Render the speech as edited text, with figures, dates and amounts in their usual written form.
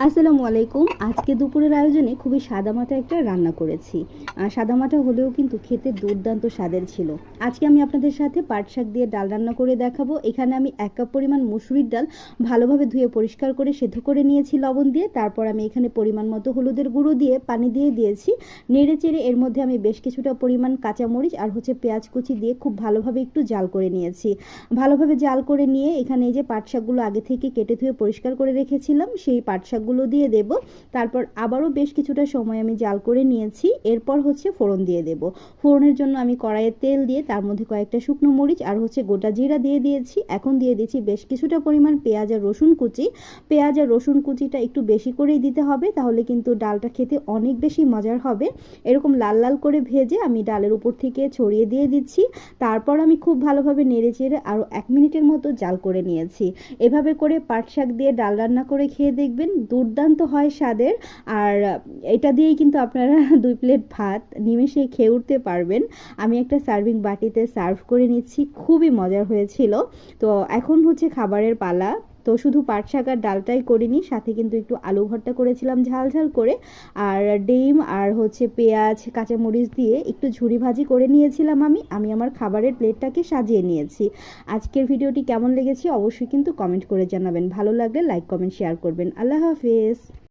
আসসালামু আলাইকুম। আজকে দুপুরের আয়োজনে খুবই সাদামাটা একটা রান্না করেছি। সাদামাটা হলেও কিন্তু খেতে দুর্দান্ত স্বাদের ছিল। আজকে আমি আপনাদের সাথে পাট শাক দিয়ে ডাল রান্না করে দেখাবো। এখানে আমি ১ কাপ পরিমাণ মসুরির ডাল ভালোভাবে ধুয়ে পরিষ্কার করে সেদ্ধ করে নিয়েছি লবণ দিয়ে। তারপর আমি এখানে পরিমাণ মতো হলুদের গুঁড়ো দিয়ে পানি দিয়ে দিয়েছি। নেড়েচেড়ে এর মধ্যে আমি বেশ কিছুটা পরিমাণ কাঁচামরিচ আর পেঁয়াজ কুচি দিয়ে খুব ভালোভাবে একটু জাল করে নিয়েছি। ভালোভাবে জাল করে নিয়ে এখানে এই যে পাট শাকগুলো আগে থেকে কেটে ধুয়ে পরিষ্কার করে রেখেছিলাম, সেই পাট শাকগুলো দিয়ে দেব। তারপর আবারও বেশ কিছুটা সময় আমি জাল করে নিয়েছি। এরপর ফোড়ন দিয়ে দেব। ফোড়নের জন্য আমি কড়াইয়ে তেল দিয়ে তার মধ্যে কয়েকটা শুকনো মরিচ আর গোটা জিরা দিয়ে দিয়েছি। এখন দিয়ে দিচ্ছি বেশ কিছুটা পরিমাণ পেঁয়াজ আর রসুন কুচি। পেঁয়াজ আর রসুন কুচিটা একটু বেশি করেই দিতে হবে, তাহলে কিন্তু ডালটা খেতে অনেক বেশি মজার হবে। এরকম লাল লাল করে ভেজে আমি ডালের উপর থেকে ছড়িয়ে দিয়ে দিচ্ছি। তারপর আমি খুব ভালোভাবে নেড়েচেড়ে আরও ১ মিনিটের মতো জাল করে নিয়েছি। এভাবে করে পাট শাক দিয়ে ডাল রান্না করে খেয়ে দেখবেন, দুর্দান্ত হয় স্বাদের। আর এটা দিয়েই কিন্তু আপনারা ২ প্লেট ভাত নিমেষে খেয়ে উঠতে পারবেন। আমি একটা সার্ভিং বাটিতে সার্ভ করে নিচ্ছি, খুবই মজার হয়েছিল। তো এখন খাবারের পালা। তো শুধু পাট শাক আর ডালটাই করিনি, সাথে কিন্তু একটু আলু ভর্তা করেছিলাম ঝাল ঝাল করে। আর ডিম আর পেঁয়াজ কাঁচামরিচ দিয়ে একটু ঝুরি ভাজি করে নিয়েছিলাম। আমি আমার খাবারের প্লেটটাকে সাজিয়ে নিয়েছি। আজকের ভিডিওটি কেমন লেগেছে অবশ্যই কিন্তু কমেন্ট করে জানাবেন। ভালো লাগলে লাইক কমেন্ট শেয়ার করবেন। আল্লাহ হাফেজ।